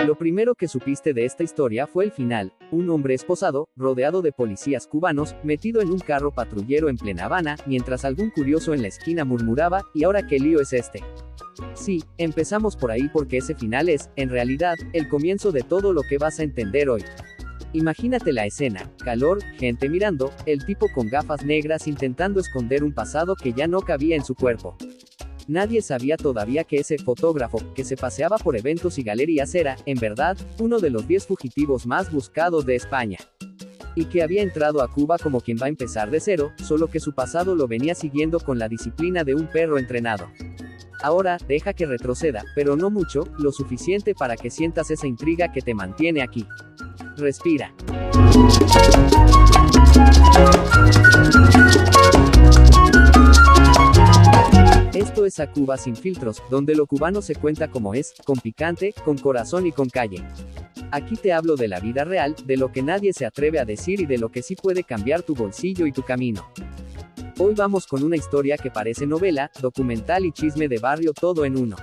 Lo primero que supiste de esta historia fue el final, un hombre esposado, rodeado de policías cubanos, metido en un carro patrullero en plena Habana, mientras algún curioso en la esquina murmuraba, ¿y ahora qué lío es este? Sí, empezamos por ahí porque ese final es, en realidad, el comienzo de todo lo que vas a entender hoy. Imagínate la escena, calor, gente mirando, el tipo con gafas negras intentando esconder un pasado que ya no cabía en su cuerpo. Nadie sabía todavía que ese fotógrafo, que se paseaba por eventos y galerías era, en verdad, uno de los 10 fugitivos más buscados de España. Y que había entrado a Cuba como quien va a empezar de cero, solo que su pasado lo venía siguiendo con la disciplina de un perro entrenado. Ahora, deja que retroceda, pero no mucho, lo suficiente para que sientas esa intriga que te mantiene aquí. Respira. Esto es A Cuba Sin Filtros, donde lo cubano se cuenta como es, con picante, con corazón y con calle. Aquí te hablo de la vida real, de lo que nadie se atreve a decir y de lo que sí puede cambiar tu bolsillo y tu camino. Hoy vamos con una historia que parece novela, documental y chisme de barrio todo en uno.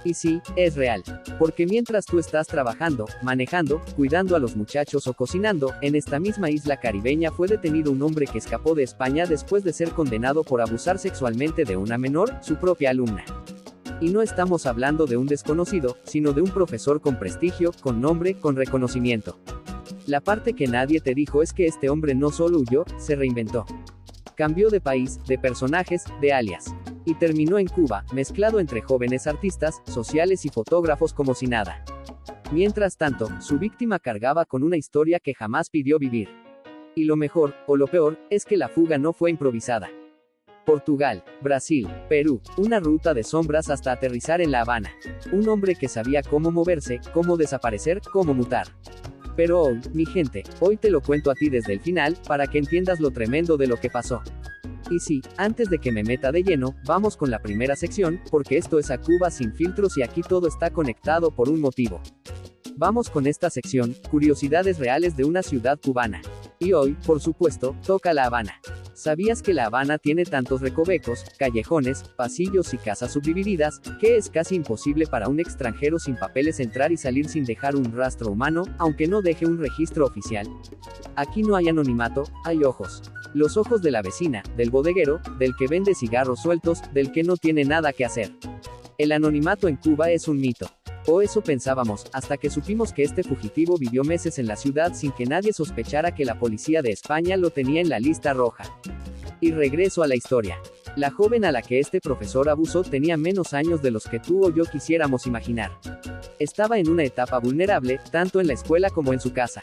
Y sí, es real. Porque mientras tú estás trabajando, manejando, cuidando a los muchachos o cocinando, en esta misma isla caribeña fue detenido un hombre que escapó de España después de ser condenado por abusar sexualmente de una menor, su propia alumna. Y no estamos hablando de un desconocido, sino de un profesor con prestigio, con nombre, con reconocimiento. La parte que nadie te dijo es que este hombre no solo huyó, se reinventó. Cambió de país, de personajes, de alias. Y terminó en Cuba, mezclado entre jóvenes artistas, sociales y fotógrafos como si nada. Mientras tanto, su víctima cargaba con una historia que jamás pidió vivir. Y lo mejor, o lo peor, es que la fuga no fue improvisada. Portugal, Brasil, Perú, una ruta de sombras hasta aterrizar en La Habana. Un hombre que sabía cómo moverse, cómo desaparecer, cómo mutar. Pero hoy, mi gente, hoy te lo cuento a ti desde el final, para que entiendas lo tremendo de lo que pasó. Y sí, antes de que me meta de lleno, vamos con la primera sección, porque esto es A Cuba Sin Filtros y aquí todo está conectado por un motivo. Vamos con esta sección, curiosidades reales de una ciudad cubana. Y hoy, por supuesto, toca La Habana. ¿Sabías que La Habana tiene tantos recovecos, callejones, pasillos y casas subdivididas, que es casi imposible para un extranjero sin papeles entrar y salir sin dejar un rastro humano, aunque no deje un registro oficial? Aquí no hay anonimato, hay ojos. Los ojos de la vecina, del bodeguero, del que vende cigarros sueltos, del que no tiene nada que hacer. El anonimato en Cuba es un mito. O eso pensábamos, hasta que supimos que este fugitivo vivió meses en la ciudad sin que nadie sospechara que la policía de España lo tenía en la lista roja. Y regreso a la historia. La joven a la que este profesor abusó tenía menos años de los que tú o yo quisiéramos imaginar. Estaba en una etapa vulnerable, tanto en la escuela como en su casa.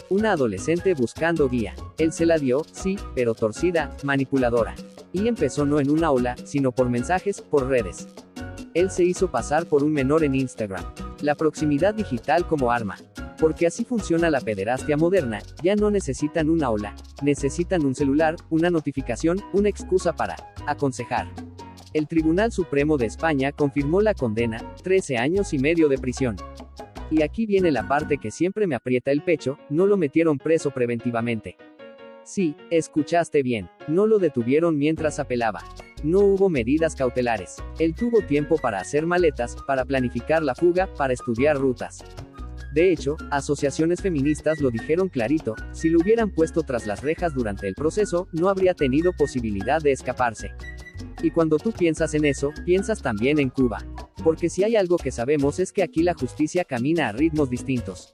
Una adolescente buscando guía. Él se la dio, sí, pero torcida, manipuladora. Y empezó no en una ola, sino por mensajes, por redes. Él se hizo pasar por un menor en Instagram. La proximidad digital como arma. Porque así funciona la pederastia moderna, ya no necesitan una ola, necesitan un celular, una notificación, una excusa para aconsejar. El Tribunal Supremo de España confirmó la condena, 13 años y medio de prisión. Y aquí viene la parte que siempre me aprieta el pecho, no lo metieron preso preventivamente. Sí, escuchaste bien, no lo detuvieron mientras apelaba. No hubo medidas cautelares. Él tuvo tiempo para hacer maletas, para planificar la fuga, para estudiar rutas. De hecho, asociaciones feministas lo dijeron clarito, si lo hubieran puesto tras las rejas durante el proceso, no habría tenido posibilidad de escaparse. Y cuando tú piensas en eso, piensas también en Cuba. Porque si hay algo que sabemos es que aquí la justicia camina a ritmos distintos.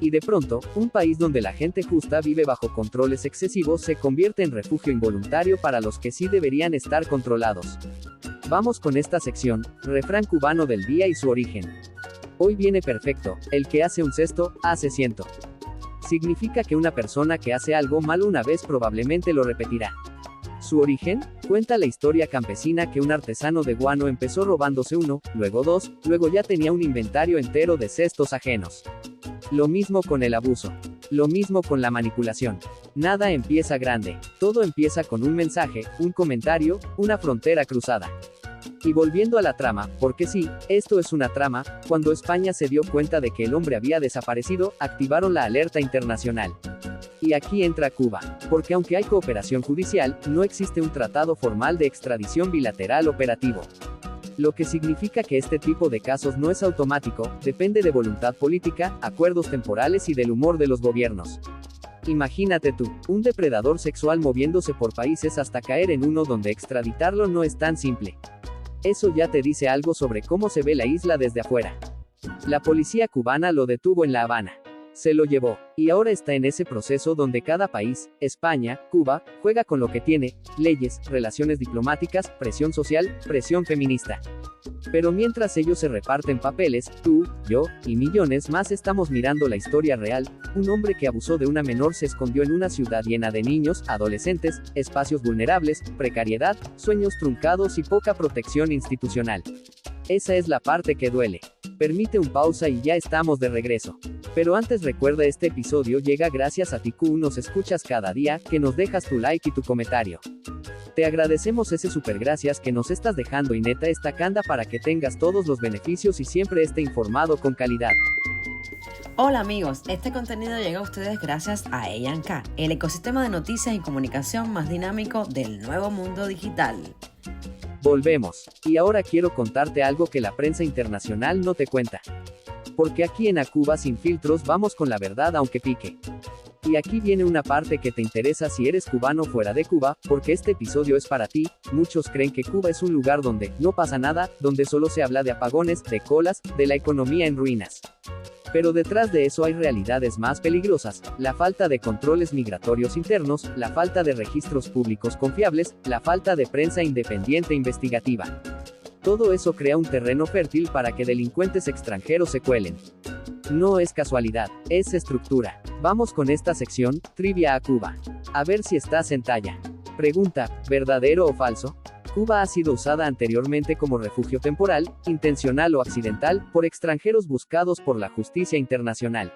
Y de pronto, un país donde la gente justa vive bajo controles excesivos se convierte en refugio involuntario para los que sí deberían estar controlados. Vamos con esta sección, refrán cubano del día y su origen. Hoy viene perfecto, el que hace un cesto, hace ciento. Significa que una persona que hace algo malo una vez probablemente lo repetirá. ¿Su origen? Cuenta la historia campesina que un artesano de guano empezó robándose uno, luego dos, luego ya tenía un inventario entero de cestos ajenos. Lo mismo con el abuso. Lo mismo con la manipulación. Nada empieza grande. Todo empieza con un mensaje, un comentario, una frontera cruzada. Y volviendo a la trama, porque sí, esto es una trama, cuando España se dio cuenta de que el hombre había desaparecido, activaron la alerta internacional. Y aquí entra Cuba, porque aunque hay cooperación judicial, no existe un tratado formal de extradición bilateral operativo. Lo que significa que este tipo de casos no es automático, depende de voluntad política, acuerdos temporales y del humor de los gobiernos. Imagínate tú, un depredador sexual moviéndose por países hasta caer en uno donde extraditarlo no es tan simple. Eso ya te dice algo sobre cómo se ve la isla desde afuera. La policía cubana lo detuvo en La Habana. Se lo llevó, y ahora está en ese proceso donde cada país, España, Cuba, juega con lo que tiene, leyes, relaciones diplomáticas, presión social, presión feminista. Pero mientras ellos se reparten papeles, tú, yo, y millones más estamos mirando la historia real. Un hombre que abusó de una menor se escondió en una ciudad llena de niños, adolescentes, espacios vulnerables, precariedad, sueños truncados y poca protección institucional. Esa es la parte que duele. Permite un pausa y ya estamos de regreso. Pero antes recuerda, este episodio llega gracias a ti, nos escuchas cada día, que nos dejas tu like y tu comentario. Te agradecemos ese super gracias que nos estás dejando y neta esta canda para que tengas todos los beneficios y siempre esté informado con calidad. Hola amigos, este contenido llega a ustedes gracias a A&K, el ecosistema de noticias y comunicación más dinámico del nuevo mundo digital. Volvemos, y ahora quiero contarte algo que la prensa internacional no te cuenta. Porque aquí en A Cuba Sin Filtros vamos con la verdad aunque pique. Y aquí viene una parte que te interesa si eres cubano fuera de Cuba, porque este episodio es para ti. Muchos creen que Cuba es un lugar donde no pasa nada, donde solo se habla de apagones, de colas, de la economía en ruinas. Pero detrás de eso hay realidades más peligrosas, la falta de controles migratorios internos, la falta de registros públicos confiables, la falta de prensa independiente investigativa. Todo eso crea un terreno fértil para que delincuentes extranjeros se cuelen. No es casualidad, es estructura. Vamos con esta sección, Trivia a Cuba. A ver si estás en talla. Pregunta, ¿verdadero o falso? Cuba ha sido usada anteriormente como refugio temporal, intencional o accidental, por extranjeros buscados por la justicia internacional.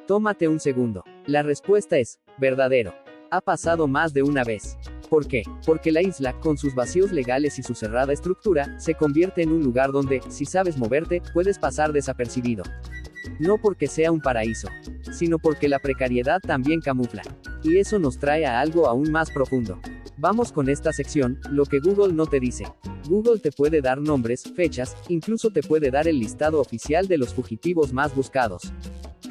Tómate un segundo. La respuesta es, verdadero. Ha pasado más de una vez. ¿Por qué? Porque la isla, con sus vacíos legales y su cerrada estructura, se convierte en un lugar donde, si sabes moverte, puedes pasar desapercibido. No porque sea un paraíso, sino porque la precariedad también camufla. Y eso nos trae a algo aún más profundo. Vamos con esta sección, lo que Google no te dice. Google te puede dar nombres, fechas, incluso te puede dar el listado oficial de los fugitivos más buscados.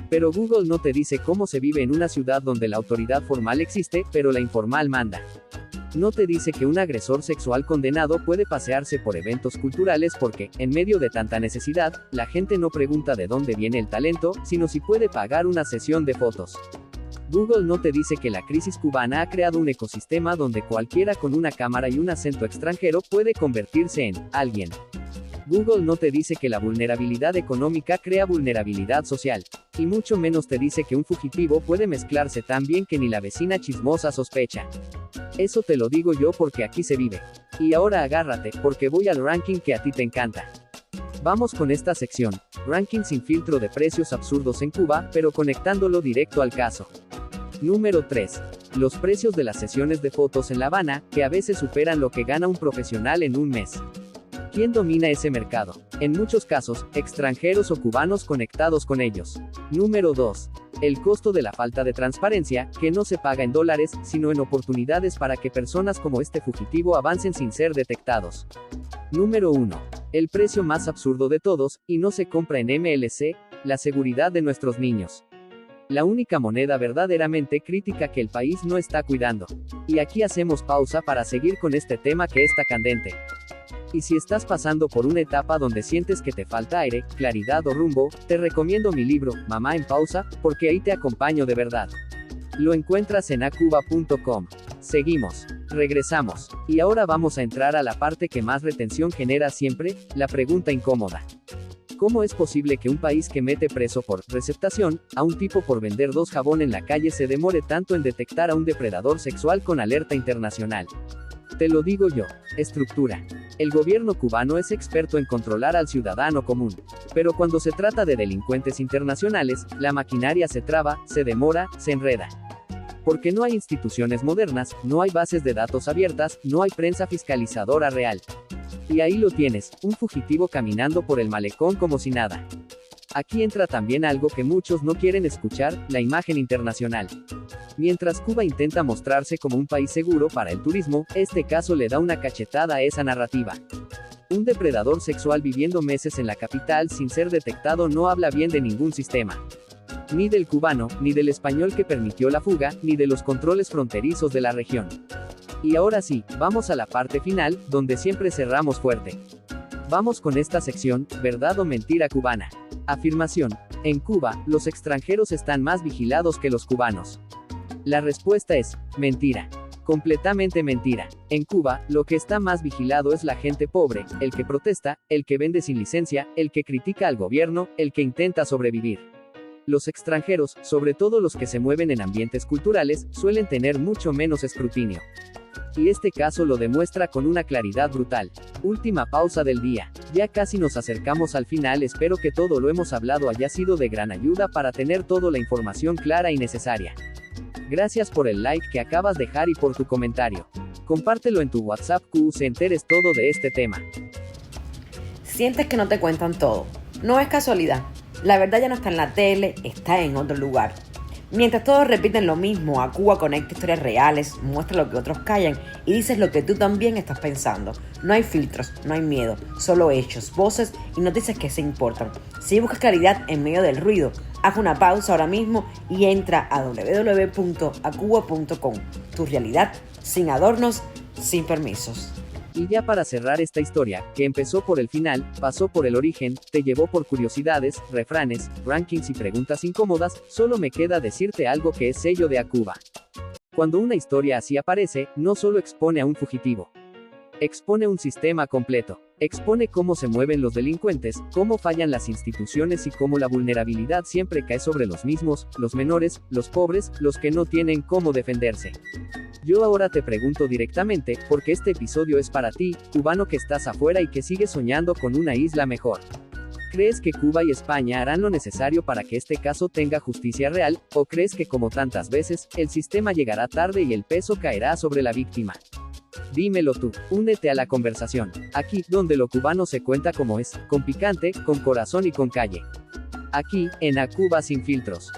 Pero Google no te dice cómo se vive en una ciudad donde la autoridad formal existe, pero la informal manda. No te dice que un agresor sexual condenado puede pasearse por eventos culturales porque, en medio de tanta necesidad, la gente no pregunta de dónde viene el talento, sino si puede pagar una sesión de fotos. Google no te dice que la crisis cubana ha creado un ecosistema donde cualquiera con una cámara y un acento extranjero puede convertirse en alguien. Google no te dice que la vulnerabilidad económica crea vulnerabilidad social. Y mucho menos te dice que un fugitivo puede mezclarse tan bien que ni la vecina chismosa sospecha. Eso te lo digo yo porque aquí se vive. Y ahora agárrate, porque voy al ranking que a ti te encanta. Vamos con esta sección, ranking sin filtro de precios absurdos en Cuba, pero conectándolo directo al caso. Número 3. Los precios de las sesiones de fotos en La Habana, que a veces superan lo que gana un profesional en un mes. ¿Quién domina ese mercado? En muchos casos, extranjeros o cubanos conectados con ellos. Número 2. El costo de la falta de transparencia, que no se paga en dólares, sino en oportunidades para que personas como este fugitivo avancen sin ser detectados. Número 1. El precio más absurdo de todos, y no se compra en MLC, la seguridad de nuestros niños. La única moneda verdaderamente crítica que el país no está cuidando. Y aquí hacemos pausa para seguir con este tema que está candente. Y si estás pasando por una etapa donde sientes que te falta aire, claridad o rumbo, te recomiendo mi libro, Mamá en Pausa, porque ahí te acompaño de verdad. Lo encuentras en acuba.com. Seguimos. Regresamos. Y ahora vamos a entrar a la parte que más retención genera siempre, la pregunta incómoda. ¿Cómo es posible que un país que mete preso por receptación a un tipo por vender 2 jabón en la calle se demore tanto en detectar a un depredador sexual con alerta internacional? Te lo digo yo, estructura. El gobierno cubano es experto en controlar al ciudadano común. Pero cuando se trata de delincuentes internacionales, la maquinaria se traba, se demora, se enreda. Porque no hay instituciones modernas, no hay bases de datos abiertas, no hay prensa fiscalizadora real. Y ahí lo tienes, un fugitivo caminando por el malecón como si nada. Aquí entra también algo que muchos no quieren escuchar, la imagen internacional. Mientras Cuba intenta mostrarse como un país seguro para el turismo, este caso le da una cachetada a esa narrativa. Un depredador sexual viviendo meses en la capital sin ser detectado no habla bien de ningún sistema. Ni del cubano, ni del español que permitió la fuga, ni de los controles fronterizos de la región. Y ahora sí, vamos a la parte final, donde siempre cerramos fuerte. Vamos con esta sección, ¿verdad o mentira cubana? Afirmación. En Cuba, los extranjeros están más vigilados que los cubanos. La respuesta es, mentira. Completamente mentira. En Cuba, lo que está más vigilado es la gente pobre, el que protesta, el que vende sin licencia, el que critica al gobierno, el que intenta sobrevivir. Los extranjeros, sobre todo los que se mueven en ambientes culturales, suelen tener mucho menos escrutinio. Y este caso lo demuestra con una claridad brutal. Última pausa del día. Ya casi nos acercamos al final, espero que todo lo hemos hablado haya sido de gran ayuda para tener toda la información clara y necesaria. Gracias por el like que acabas de dejar y por tu comentario. Compártelo en tu WhatsApp se enteres todo de este tema. Sientes que no te cuentan todo. No es casualidad. La verdad ya no está en la tele, está en otro lugar. Mientras todos repiten lo mismo, A Cuba conecta historias reales, muestra lo que otros callan y dices lo que tú también estás pensando. No hay filtros, no hay miedo, solo hechos, voces y noticias que se importan. Si buscas claridad en medio del ruido, haz una pausa ahora mismo y entra a www.acuba.com. Tu realidad, sin adornos, sin permisos. Y ya para cerrar esta historia, que empezó por el final, pasó por el origen, te llevó por curiosidades, refranes, rankings y preguntas incómodas, solo me queda decirte algo que es sello de A Cuba. Cuando una historia así aparece, no solo expone a un fugitivo. Expone un sistema completo. Expone cómo se mueven los delincuentes, cómo fallan las instituciones y cómo la vulnerabilidad siempre cae sobre los mismos, los menores, los pobres, los que no tienen cómo defenderse. Yo ahora te pregunto directamente, porque este episodio es para ti, cubano que estás afuera y que sigues soñando con una isla mejor. ¿Crees que Cuba y España harán lo necesario para que este caso tenga justicia real, o crees que como tantas veces, el sistema llegará tarde y el peso caerá sobre la víctima? Dímelo tú, únete a la conversación, aquí, donde lo cubano se cuenta como es, con picante, con corazón y con calle. Aquí, en A Cuba sin filtros.